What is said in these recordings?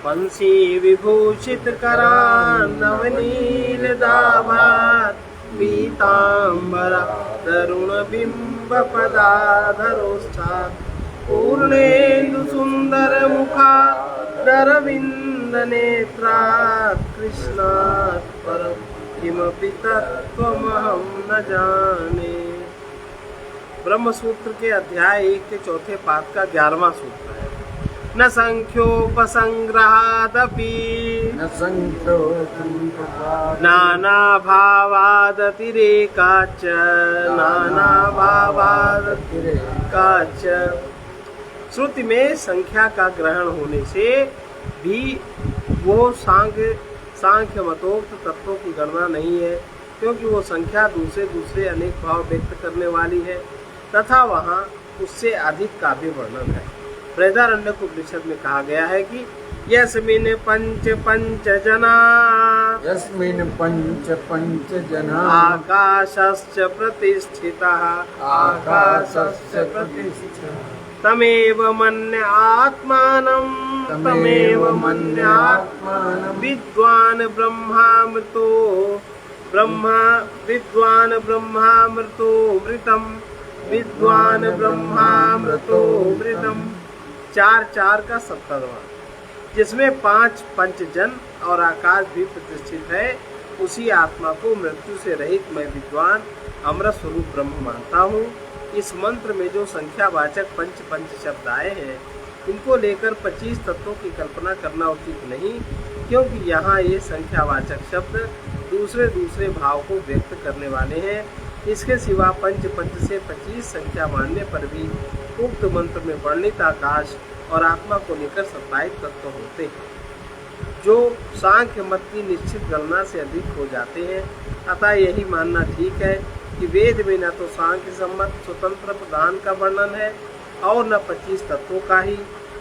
वंशी विभूषित करान् नवनीलदाभात् पीताम्बरा तरुणबिम्बपदाधरोष्ठात् पूर्णेन्दु सुन्दर मुखारविन्दनेत्रात् कृष्णात् परं किमपि तत्त्वमहं न जाने। ब्रह्म सूत्र के अध्याय 1 के चौथे पाद का 11वां सूत्र है। न संख्योपसंग्रहादपि नाना भावादतिरेकाच्च श्रुति में संख्या का ग्रहण होने से भी वो सांख्य मतोक्त तत्वों की गणना नहीं है, क्योंकि वो संख्या दूसरे अनेक भाव व्यक्त करने वाली है तथा वहाँ उससे अधिक काव्य वर्णन है। बृहदारण्यक उपनिषद में कहा गया है कि यस्मिन् पंच जना आकाशश्च प्रतिष्ठितः तमेव मन्य आत्मानं विद्वान् ब्रह्मामृतोऽमृतम् 4 का 70वां, जिसमें 5 पंचजन और आकाश भी प्रतिष्ठित है, उसी आत्मा को मृत्यु से रहित मैं विद्वान अमृत स्वरूप ब्रह्म मानता हूँ। इस मंत्र में जो संख्यावाचक पंच शब्द आए हैं, इनको लेकर 25 तत्वों की कल्पना करना उचित नहीं, क्योंकि यहाँ ये संख्यावाचक शब्द दूसरे भाव को व्यक्त करने वाले हैं। इसके सिवा पंच से 25 संख्या मानने पर भी उक्त मंत्र में वर्णित आकाश और आत्मा को लेकर 27 तत्व होते हैं, जो सांख्य मत की निश्चित गणना से अधिक हो जाते हैं। अतः यही मानना ठीक है कि वेद में न तो सांख्य सम्मत स्वतंत्र प्रधान का वर्णन है और न 25 तत्वों का ही।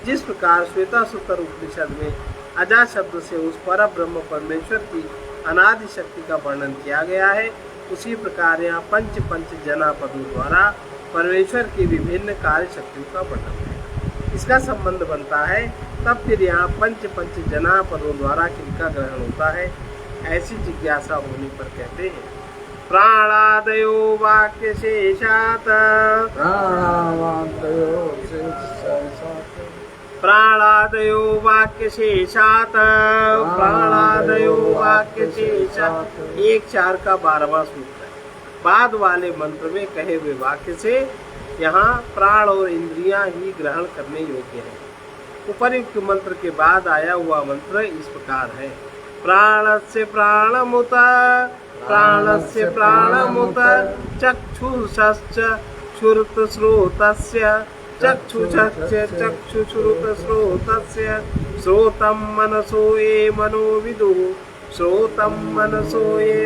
जिस प्रकार श्वेतासूत्र उपनिषद में अजा शब्द से उस पर ब्रह्म परमेश्वर की अनादि शक्ति का वर्णन किया गया है, उसी प्रकार यहाँ पंच जना पदों द्वारा परमेश्वर की विभिन्न कार्य शक्तियों का वर्णन है। इसका संबंध बनता है, तब फिर यहाँ पंच जना पदों द्वारा किनका ग्रहण होता है, ऐसी जिज्ञासा होने पर कहते हैं प्राणादयो वाक्य शेषात् प्राणादयो वाक्य शेषात् 1-4 का 12वां सूत्र है। बाद वाले मंत्र में कहे हुए वाक्य से यहाँ प्राण और इंद्रियां ही ग्रहण करने योग्य है। उपर्युक्त मंत्र के बाद आया हुआ मंत्र इस प्रकार है। प्राणस्य प्राणमुत चक्षुषश्च श्रुतस्रोतस्य चक्षुषश्च चक्षुश्रुतस्रोतस्य श्रोतं मनसो ये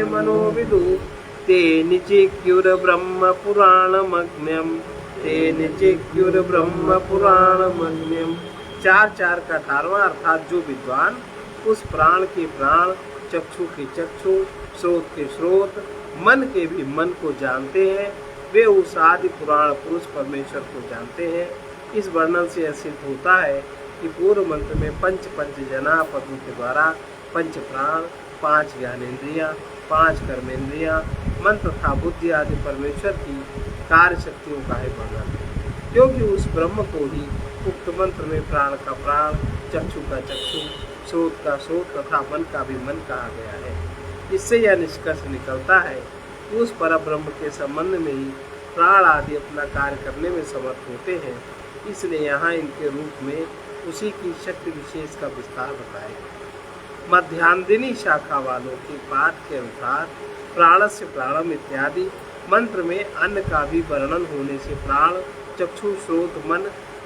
मनो विदुः ते निचिक्युर्ब्रह्म पुराणमग्न्यम् 4 का 18वां, अर्थात जो विद्वान उस प्राण के प्राण, चक्षु के चक्षु, स्रोत के स्रोत, मन के भी मन को जानते हैं, वे उस आदि पुराण पुरुष परमेश्वर को जानते हैं। इस वर्णन से यह सिद्ध होता है कि पूर्व मंत्र में पंच जना पदों के द्वारा 5 प्राण, 5 ज्ञानेन्द्रियाँ, 5 कर्मेंद्रियाँ, मन तथा बुद्धि आदि परमेश्वर की कार्य शक्तियों का है वर्णन है, क्योंकि उस ब्रह्म को ही उक्त मंत्र में प्राण का प्राण, चक्षु का चक्षु, स्रोत का स्रोत तथा मन का भी मन कहा गया है। इससे यह निष्कर्ष निकलता है कि उस परब्रह्म के संबंध में ही प्राण आदि अपना कार्य करने में समर्थ होते हैं। इसलिए यहाँ इनके रूप में उसी की शक्ति विशेष का विस्तार बताया। मध्यांदिनी शाखा वालों के पाठ के अनुसार प्राणस्य प्राणम इत्यादि मंत्र में अन्न का भी वर्णन होने से प्राण, चक्षु, स्रोत, मन,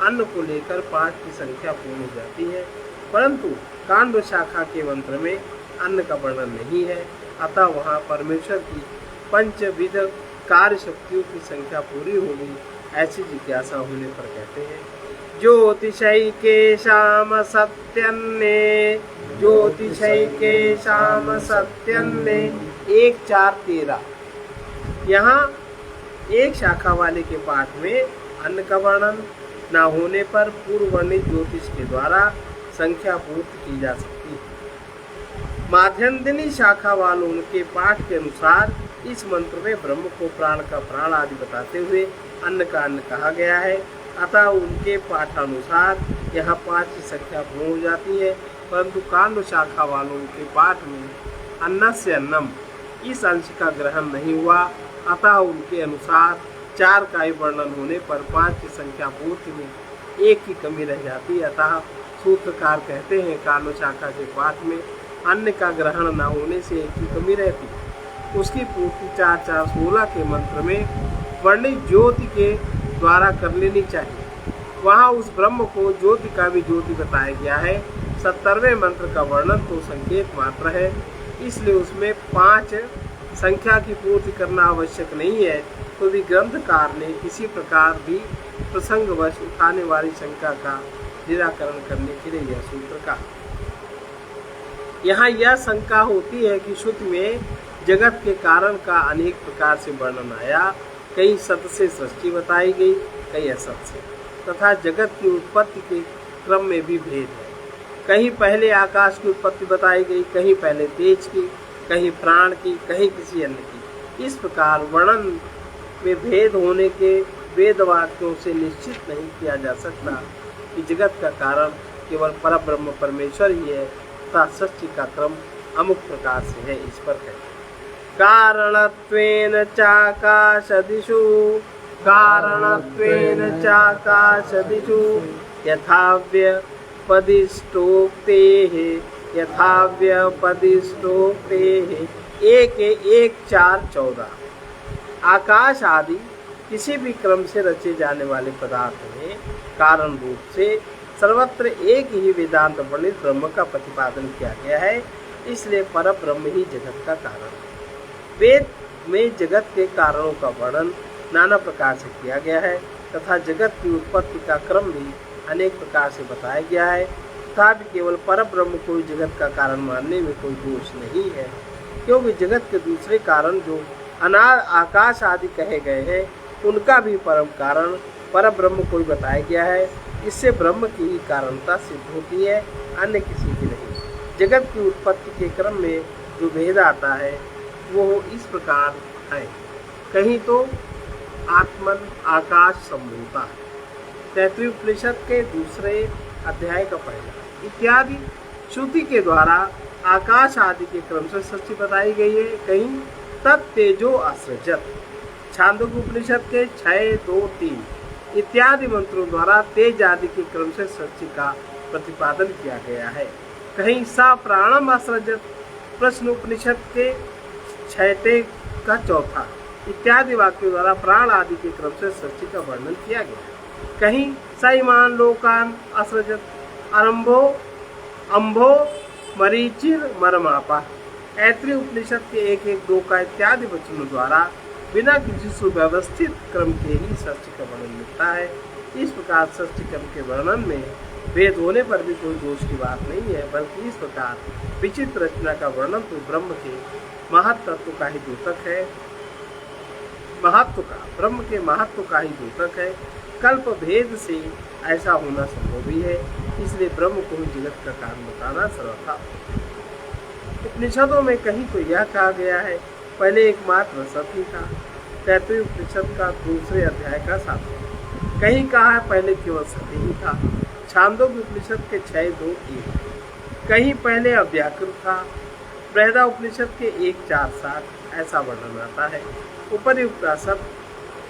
अन्न को लेकर 5 की संख्या पूर्ण हो जाती है, परंतु कांड शाखा के मंत्र में अन्न का वर्णन नहीं है। अतः वहाँ परमेश्वर की 5 विध कार्य शक्तियों की संख्या पूरी होगी, ऐसी जिज्ञासा होने पर कहते हैं ज्योतिषैकेशाम सत्यन्ने 1-4-13। यहाँ एक शाखा वाले के पाठ में अन्न का वर्णन न होने पर पूर्व वर्णित ज्योतिष के द्वारा संख्या पूर्ति की जा सकती है। माध्यन्दिनी शाखा वालों के पाठ के अनुसार इस मंत्र में ब्रह्म को प्राण का प्राण आदि बताते हुए अन्न का अन्न कहा गया है। अतः उनके पाठानुसार यहाँ 5 की संख्या पूर्ण हो जाती है, परंतु कांड शाखा वालों के पाठ में अन्न से अन्नम इस अंश का ग्रहण नहीं हुआ। अतः उनके अनुसार 4 का ही वर्णन होने पर 5 की संख्या पूर्ति में 1 की कमी रह जाती है। अतः सूत्रकार कहते हैं कांड शाखा के पाठ में अन्न का ग्रहण न होने से 1 की कमी रहती है। उसकी पूर्ति 4-4-16 के मंत्र में वर्णित ज्योति के द्वारा कर लेनी चाहिए। वहाँ उस ब्रह्म को ज्योति का भी ज्योति बताया गया है। 70वें मंत्र का वर्णन तो संकेत मात्र है, इसलिए उसमें 5 संख्या की पूर्ति करना आवश्यक नहीं है। तो भी ग्रंथकार ने किसी प्रकार भी प्रसंगवश उठाने वाली शंका का निराकरण करने के लिए यह सूत्र कहा। यहाँ यह शंका होती है कि श्रुति में जगत के कारण का अनेक प्रकार से वर्णन आया। कई सत से सृष्टि बताई गई, कई असत से, तथा जगत की उत्पत्ति के क्रम में भी भेद है। कहीं पहले आकाश की उत्पत्ति बताई गई, कहीं पहले तेज की, कहीं प्राण की, कहीं किसी अन्य की। इस प्रकार वर्णन में भेद होने के वेद वाक्यों से निश्चित नहीं किया जा सकता कि जगत का कारण केवल परब्रह्म परमेश्वर ही है तथा सृष्टि का क्रम अमुक प्रकार से है। इस पर है कारणत्वेन चाकाशदिषु यथाव्यपदिष्टोक्तेः 1-1-4-14। आकाश आदि किसी भी क्रम से रचे जाने वाले पदार्थ में कारण रूप से सर्वत्र एक ही वेदांत वर्णित ब्रह्म का प्रतिपादन किया गया है। इसलिए पर ब्रह्म ही जगत का कारण है। वेद में जगत के कारणों का वर्णन नाना प्रकार से किया गया है तथा जगत की उत्पत्ति का क्रम भी अनेक प्रकार से बताया गया है। तथापि केवल पर ब्रह्म को जगत का कारण मानने में कोई दोष नहीं है, क्योंकि जगत के दूसरे कारण जो अनाद आकाश आदि कहे गए हैं उनका भी परम कारण पर ब्रह्म को बताया गया है। इससे ब्रह्म की ही कारणता सिद्ध होती है, अन्य किसी की नहीं। जगत की उत्पत्ति के क्रम में जो भेद आता है वो इस प्रकार है। कहीं तो आत्मन आकाश संभूता है, तैत्तिरीय उपनिषद के 2 अध्याय का पहला इत्यादि श्रुति के द्वारा आकाश आदि के क्रम से सृष्टि बताई गई है। कहीं तत्तेजो असृजत, छांदोग्य उपनिषद के 6-2-3 इत्यादि मंत्रों द्वारा तेज आदि के क्रम से सृष्टि का प्रतिपादन किया गया है। कहीं सा प्राणम असृजत, प्रश्न उपनिषद के 6 का 4 इत्यादि वाक्यों द्वारा प्राण आदि के क्रम से सृष्टि का वर्णन किया गया। कहीं सईमान लोकान असृजत, आरंभो अम्भो मरीचिर मरमापा, तैत्तिरीय उपनिषद के 1-1-2 का इत्यादि वचनों द्वारा बिना किसी सुव्यवस्थित क्रम के ही सृष्टि का वर्णन मिलता है। इस प्रकार सृष्टि क्रम के वर्णन में भेद होने पर भी कोई दोष की बात नहीं है, बल्कि इस प्रकार विचित्र रचना का वर्णन तो ब्रह्म के महत्व का ही द्योतक है, ब्रह्म के महत्व का ही द्योतक है। कल्प भेद से ऐसा होना संभव ही है, इसलिए ब्रह्म को ही जगत का कारण बताना सर्वथा। उपनिषदों में कहीं तो यह कहा गया है पहले एकमात्र सत्य था, तैत्तिरीय उपनिषद का 2 अध्याय का 7। कहीं कहा है पहले केवल सत्य ही था, छांदोग्य उपनिषद के 6-2-1। कहीं पहले अव्याकृत था, बृहदा उपनिषद के 1-4-7 ऐसा वर्णन आता है। उपर्युक्त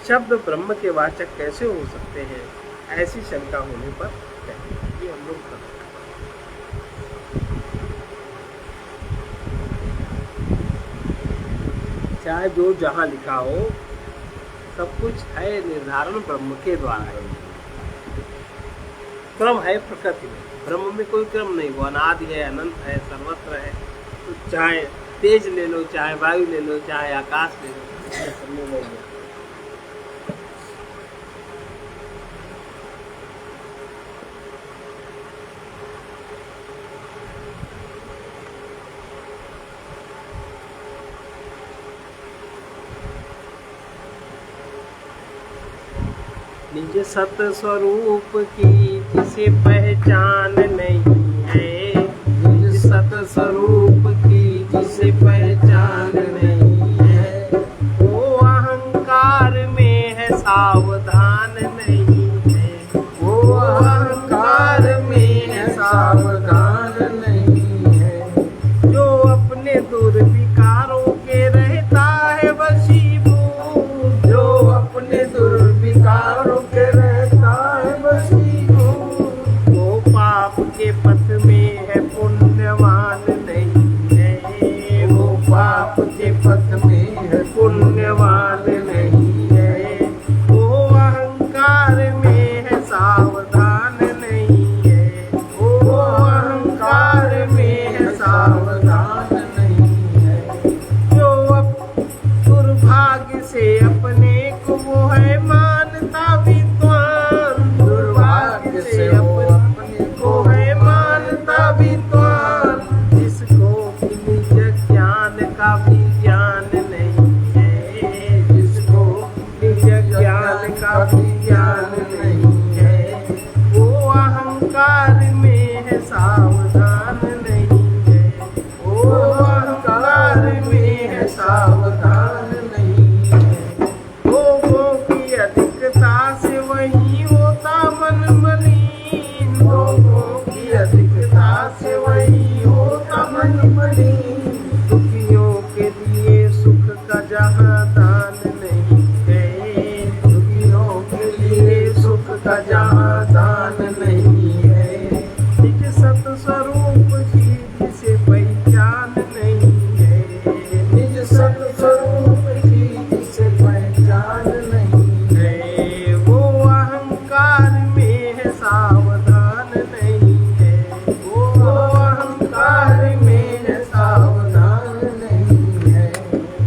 शब्द ब्रह्म के वाचक कैसे हो सकते हैं, ऐसी शंका होने पर ये हम लोग चाहे जो जहाँ लिखा हो सब कुछ है निर्धारण ब्रह्म के द्वारा है। क्रम है प्रकृति में, ब्रह्म में कोई क्रम नहीं, वो अनादि है, अनंत है, सर्वत्र है। तो चाहे तेज ले लो, चाहे वायु ले लो, चाहे आकाश ले लो, निज सत स्वरूप की जिसे पहचान नहीं, सावधान नहीं है। जो अपने दुर्विकारों के रहता है वशीभूत, जो अपने दुर्विकारों के रहता है वशीभूत, वो पाप के पथ में है पुण्यवान नहीं है। वो पाप के पथ में है पुण्यवान नहीं है। वो अहंकार में है सावधान नहीं है। वो अहंकार में है सावधान नहीं है। जो दुर्भाग्य से अपने को वो है मानता विद्वान, दुर्भाग्य से वो अपने को है मानता विद्वान, जिसको कि निज ज्ञान का भी ज्ञान नहीं है। जिसको निज ज्ञान का भी ज्ञान नहीं है। वो अहंकार में है सावधान नहीं है। वो अहंकार में है सावधान नहीं है। भोगों की अधिकता से वही होता मन मलिन। भोगों की अधिकता से वही होता मन मलिन। दुखियों के लिए सुख का जहाँ दान नहीं है। दुखियों के लिए सुख का जहाँ दान नहीं है। निज सत स्वरूप की जिसे पहचान नहीं है। निज सत स्वरूप की जिसे पहचान नहीं है। वो अहंकार में है सावधान नहीं है। वो अहंकार में है सावधान नहीं है।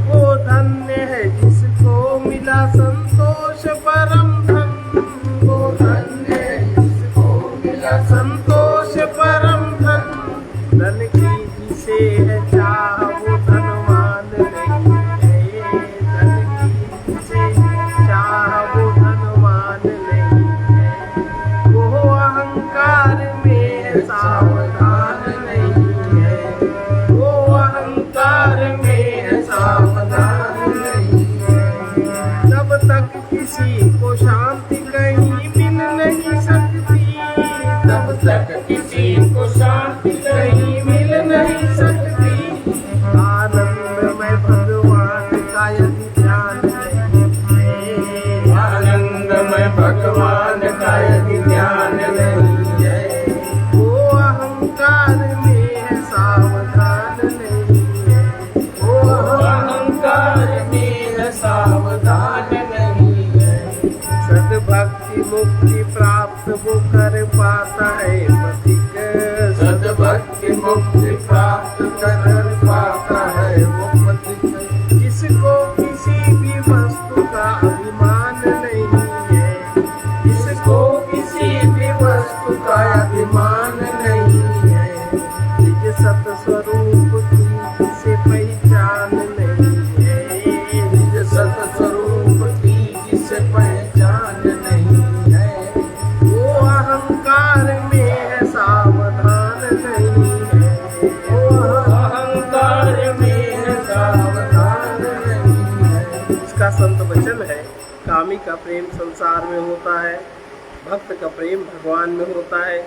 वो धन्य है जिसको मिला संतोष परम धन। वो धन्य है जिसको मिला संतोष परम धन। धन की जिसे है चाह वो धनवान नहीं है। धन की जिसे चाह वो धनवान नहीं है। वो अहंकार में है सावधान नहीं है। वो अहंकार में है सावधान नहीं है। जब तक किसी को शांति कहीं मिल नहीं सकती, तब तक किसी को शांति कहीं मिल नहीं सकती। आनंद में भगवान का यदि ध्यान नहीं है। आनंद में भगवान का यदि ध्यान नहीं है। वो अहंकार में है सावधान नहीं है। वो अहंकार में है सावधान नहीं है। सद्भक्ति मुक्ति प्राप्त वो कर पाता है पथिक। सद्भक्ति मुक्ति प्राप्त कर पाता है वो पथिक। जिसको किसी भी वस्तु का अभिमान नहीं है। जिसको किसी भी वस्तु का अभिमान नहीं है। निज सत स्वरूप की जिसे पहचान नहीं है। निज सत स्वरूप की जिसे पहचान नहीं है। वो अहंकार में है सावधान नहीं है। वो अहंकार में है सावधान नहीं है। इसका संत वचन है, कामी का प्रेम संसार में होता है, भक्त का प्रेम भगवान में होता है,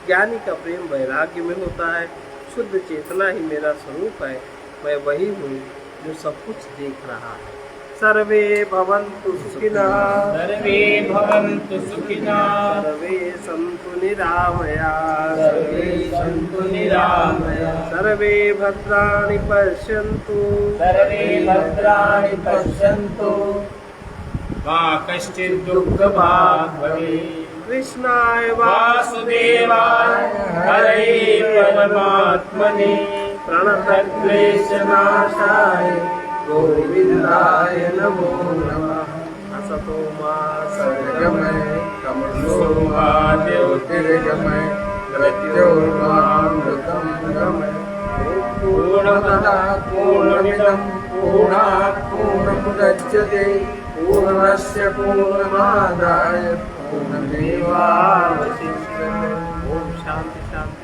ज्ञानी का प्रेम वैराग्य में होता है। शुद्ध चेतना ही मेरा स्वरूप है। मैं वही हूँ जो सब कुछ देख रहा है। सर्वे भवन्तु सुखिनः। सर्वे भवन्तु सुखिनः। सर्वे सन्तु निरामयाः। सर्वे सन्तु निरामयाः। सर्वे भद्राणि पश्यन्तु। सर्वे भद्राणि पश्यन्तु। मा कश्चित् दुःखभाग् भवेत्। कृष्णाय वासुदेवाय हरे परमात्मने प्रणतक्लेशनाशाय गोविन्दाय नमो नमः। असतो मा सद्गमय तमसो मा ज्योतिर्गमय मृत्योर्मामृतं गमय। पूर्णमदः पूर्णमिदं पूर्णात् पूर्णमुदच्यते पूर्णस्य पूर्णमादाय पूर्णमेवावशिष्यते। ओम शांति शांति।